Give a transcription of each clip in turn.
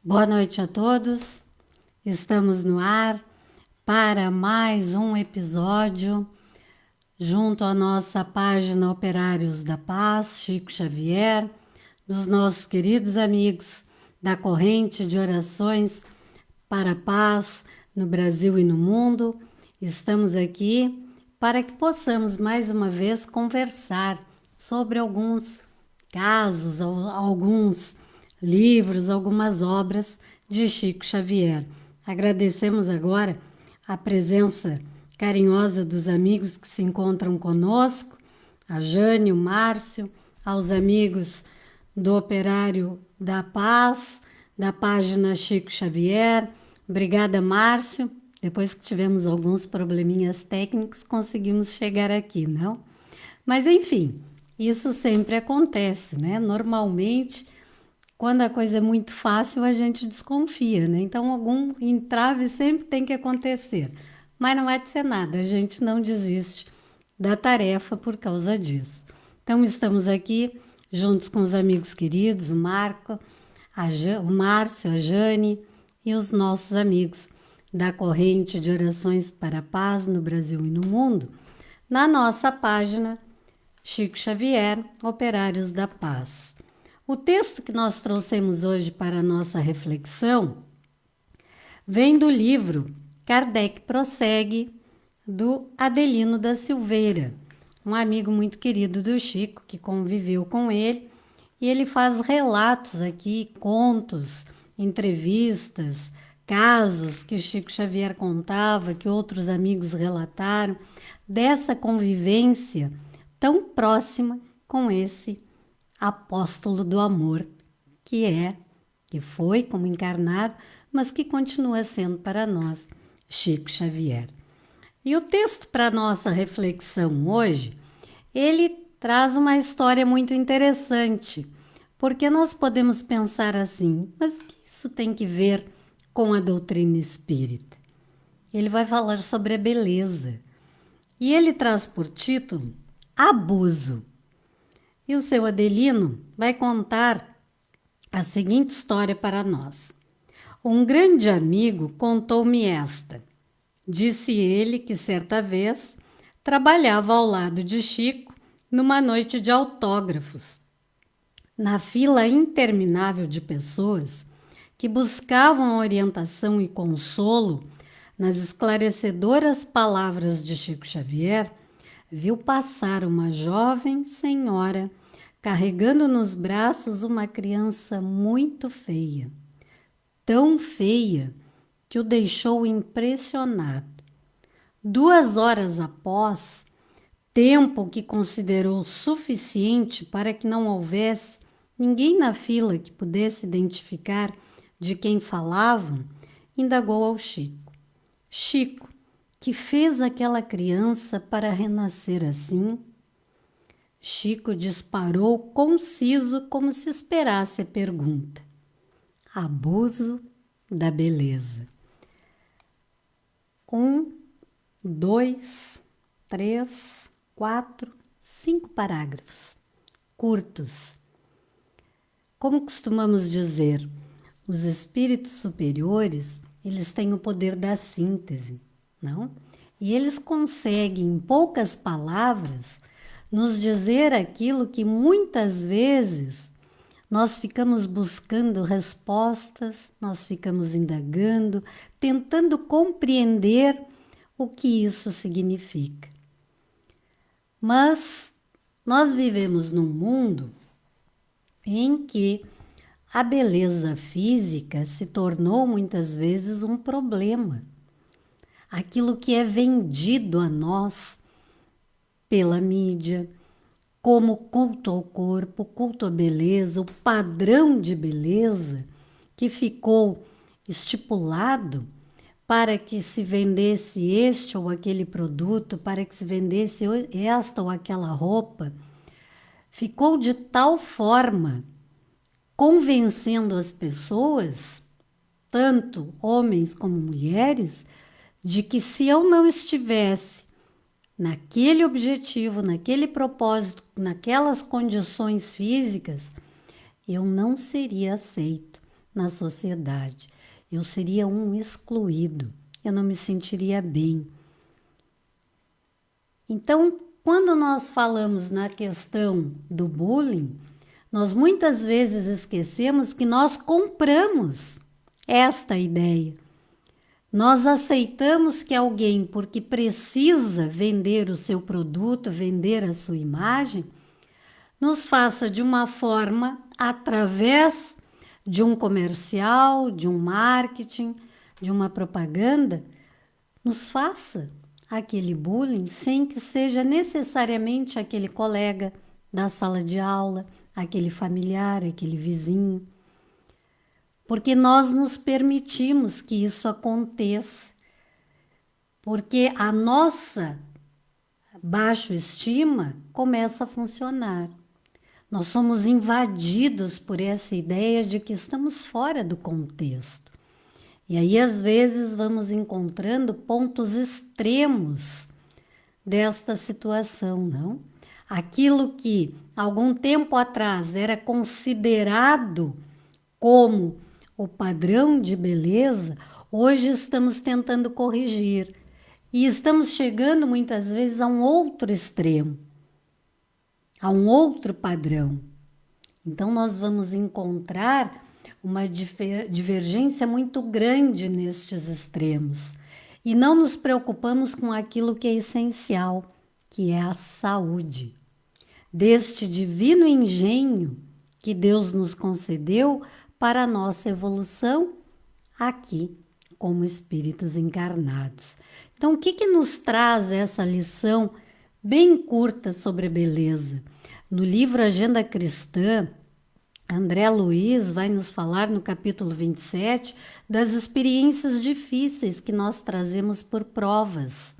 Boa noite a todos. Estamos no ar para mais um episódio junto à nossa página Operários da Paz, Chico Xavier, dos nossos queridos amigos da corrente de orações para a paz no Brasil e no mundo. Estamos aqui para que possamos mais uma vez conversar sobre alguns casos, alguns livros, algumas obras de Chico Xavier. Agradecemos agora a presença carinhosa dos amigos que se encontram conosco, a Jane, o Márcio, aos amigos do Operário da Paz, da página Chico Xavier. Obrigada, Márcio. Depois que tivemos alguns probleminhas técnicos, conseguimos chegar aqui, não? Mas, enfim, isso sempre acontece, né? Normalmente, quando a coisa é muito fácil, a gente desconfia, né? Então, algum entrave sempre tem que acontecer. Mas não é de ser nada, a gente não desiste da tarefa por causa disso. Então, estamos aqui juntos com os amigos queridos, o Marco, o Márcio, a Jane e os nossos amigos da corrente de orações para a paz no Brasil e no mundo, na nossa página Chico Xavier, Operários da Paz. O texto que nós trouxemos hoje para a nossa reflexão vem do livro Kardec Prossegue, do Adelino da Silveira, um amigo muito querido do Chico, que conviveu com ele, e ele faz relatos aqui, contos, entrevistas, casos que Chico Xavier contava, que outros amigos relataram, dessa convivência tão próxima com esse apóstolo do amor, que foi como encarnado, mas que continua sendo para nós Chico Xavier. E o texto para nossa reflexão hoje, ele traz uma história muito interessante, porque nós podemos pensar assim, mas o que isso tem que ver com a doutrina espírita? Ele vai falar sobre a beleza. E ele traz por título Abuso. E o seu Adelino vai contar a seguinte história para nós. Um grande amigo contou-me esta. Disse ele que certa vez trabalhava ao lado de Chico numa noite de autógrafos, na fila interminável de pessoas que buscavam orientação e consolo nas esclarecedoras palavras de Chico Xavier. Viu passar uma jovem senhora carregando nos braços uma criança muito feia, tão feia que o deixou impressionado. 2 horas após, tempo que considerou suficiente para que não houvesse ninguém na fila que pudesse identificar de quem falavam, indagou ao Chico. Chico, que fez aquela criança para renascer assim? Chico disparou conciso como se esperasse a pergunta. Abuso da beleza. 1, 2, 3, 4, 5 parágrafos, curtos. Como costumamos dizer, os espíritos superiores, eles têm o poder da síntese, não? E eles conseguem, em poucas palavras, nos dizer aquilo que muitas vezes nós ficamos buscando respostas, nós ficamos indagando, tentando compreender o que isso significa. Mas nós vivemos num mundo em que a beleza física se tornou muitas vezes um problema. Aquilo que é vendido a nós pela mídia, como culto ao corpo, culto à beleza, o padrão de beleza que ficou estipulado para que se vendesse este ou aquele produto, para que se vendesse esta ou aquela roupa, ficou de tal forma convencendo as pessoas, tanto homens como mulheres, de que se eu não estivesse naquele objetivo, naquele propósito, naquelas condições físicas, eu não seria aceito, na sociedade. Eu seria um excluído, eu não me sentiria bem. Então, quando nós falamos na questão do bullying, nós muitas vezes esquecemos que nós compramos esta ideia. Nós aceitamos que alguém, porque precisa vender o seu produto, vender a sua imagem, nos faça de uma forma através de um comercial, de um marketing, de uma propaganda, nos faça aquele bullying sem que seja necessariamente aquele colega da sala de aula, aquele familiar, aquele vizinho. Porque nós nos permitimos que isso aconteça. Porque a nossa baixa estima começa a funcionar. Nós somos invadidos por essa ideia de que estamos fora do contexto. E aí, às vezes, vamos encontrando pontos extremos desta situação, não? Aquilo que, algum tempo atrás, era considerado como o padrão de beleza, hoje estamos tentando corrigir. E estamos chegando, muitas vezes, a um outro extremo, a um outro padrão. Então, nós vamos encontrar uma divergência muito grande nestes extremos. E não nos preocupamos com aquilo que é essencial, que é a saúde. Deste divino engenho que Deus nos concedeu para a nossa evolução aqui, como espíritos encarnados. Então, o que nos traz essa lição bem curta sobre a beleza? No livro Agenda Cristã, André Luiz vai nos falar no capítulo 27 das experiências difíceis que nós trazemos por provas.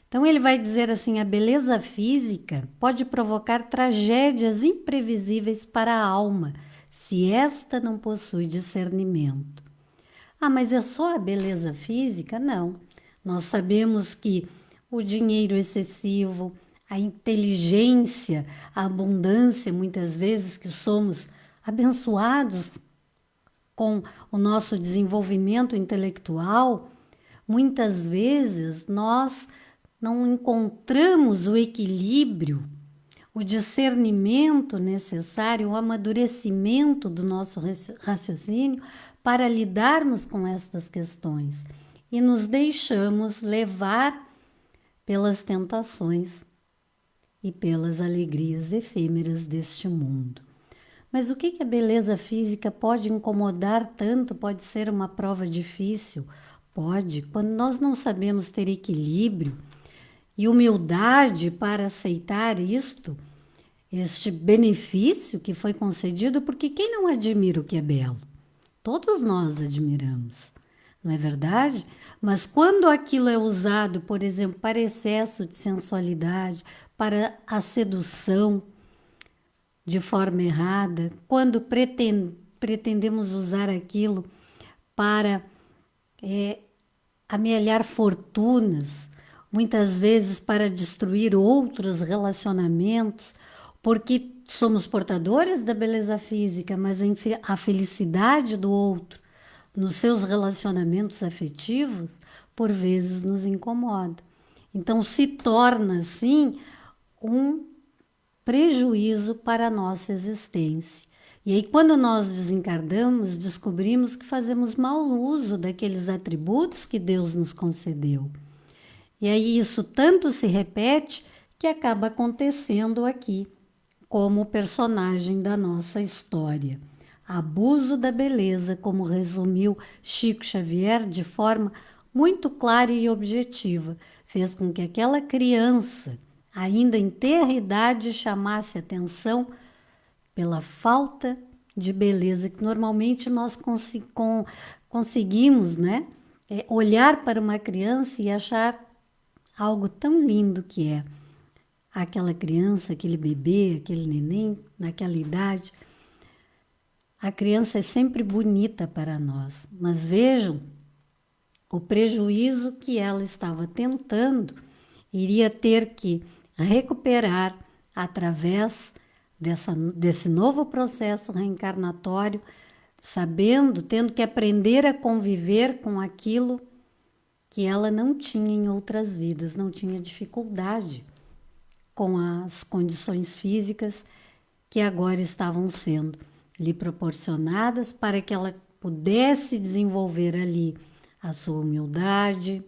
Então ele vai dizer assim, a beleza física pode provocar tragédias imprevisíveis para a alma, se esta não possui discernimento. Ah, mas é só a beleza física? Não. Nós sabemos que o dinheiro excessivo, a inteligência, a abundância, muitas vezes que somos abençoados com o nosso desenvolvimento intelectual, muitas vezes nós não encontramos o equilíbrio, o discernimento necessário, o amadurecimento do nosso raciocínio para lidarmos com estas questões e nos deixamos levar pelas tentações e pelas alegrias efêmeras deste mundo. Mas o que a beleza física pode incomodar tanto? Pode ser uma prova difícil? Pode. Quando nós não sabemos ter equilíbrio e humildade para aceitar este benefício que foi concedido, porque quem não admira o que é belo? Todos nós admiramos, não é verdade? Mas quando aquilo é usado, por exemplo, para excesso de sensualidade, para a sedução, de forma errada, quando pretendemos usar aquilo para amealhar fortunas, muitas vezes para destruir outros relacionamentos, porque somos portadores da beleza física, mas a felicidade do outro nos seus relacionamentos afetivos, por vezes nos incomoda. Então se torna assim um prejuízo para a nossa existência. E aí, quando nós desencarnamos, descobrimos que fazemos mau uso daqueles atributos que Deus nos concedeu. E aí, isso tanto se repete que acaba acontecendo aqui, como personagem da nossa história. Abuso da beleza, como resumiu Chico Xavier de forma muito clara e objetiva, fez com que aquela criança, ainda em tenra idade, chamasse atenção pela falta de beleza que normalmente nós conseguimos, né? Olhar para uma criança e achar algo tão lindo que é aquela criança, aquele bebê, aquele neném, naquela idade. A criança é sempre bonita para nós, mas vejam o prejuízo que ela estava tentando, iria ter que recuperar através desse novo processo reencarnatório, sabendo, tendo que aprender a conviver com aquilo que ela não tinha em outras vidas, não tinha dificuldade com as condições físicas que agora estavam sendo lhe proporcionadas para que ela pudesse desenvolver ali a sua humildade,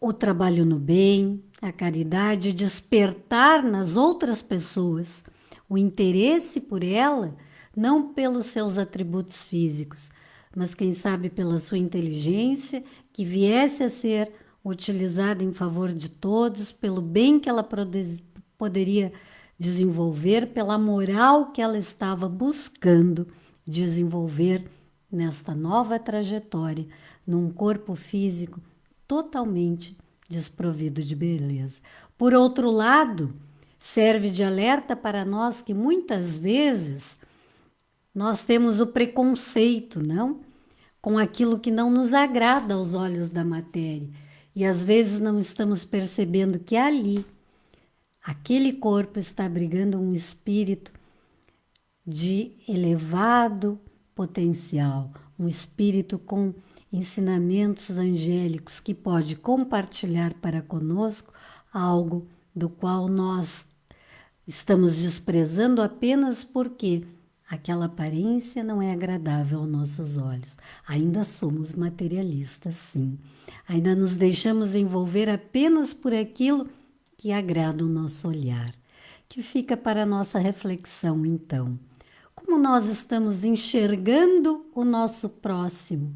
o trabalho no bem, a caridade, despertar nas outras pessoas o interesse por ela, não pelos seus atributos físicos, mas quem sabe pela sua inteligência, que viesse a ser utilizada em favor de todos, pelo bem que ela poderia desenvolver, pela moral que ela estava buscando desenvolver nesta nova trajetória, num corpo físico totalmente desprovido de beleza. Por outro lado, serve de alerta para nós que muitas vezes nós temos o preconceito, não? Com aquilo que não nos agrada aos olhos da matéria. E às vezes não estamos percebendo que ali, aquele corpo está abrigando um espírito de elevado potencial, um espírito com ensinamentos angélicos que pode compartilhar para conosco algo do qual nós estamos desprezando apenas porque aquela aparência não é agradável aos nossos olhos. Ainda somos materialistas, sim. Ainda nos deixamos envolver apenas por aquilo que agrada o nosso olhar. Que fica para a nossa reflexão, então. Como nós estamos enxergando o nosso próximo?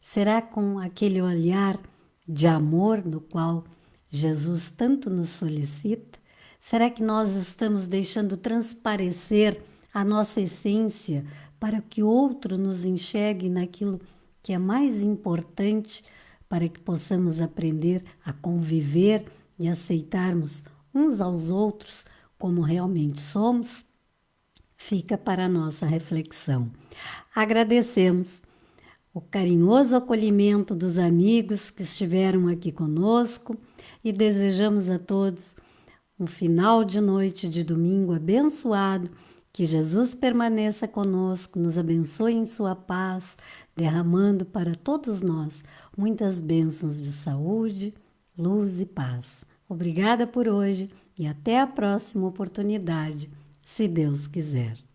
Será com aquele olhar de amor no qual Jesus tanto nos solicita? Será que nós estamos deixando transparecer a nossa essência para que o outro nos enxergue naquilo que é mais importante para que possamos aprender a conviver e aceitarmos uns aos outros como realmente somos? Fica para a nossa reflexão. Agradecemos o carinhoso acolhimento dos amigos que estiveram aqui conosco e desejamos a todos um final de noite de domingo abençoado, que Jesus permaneça conosco, nos abençoe em sua paz, derramando para todos nós muitas bênçãos de saúde, luz e paz. Obrigada por hoje e até a próxima oportunidade, se Deus quiser.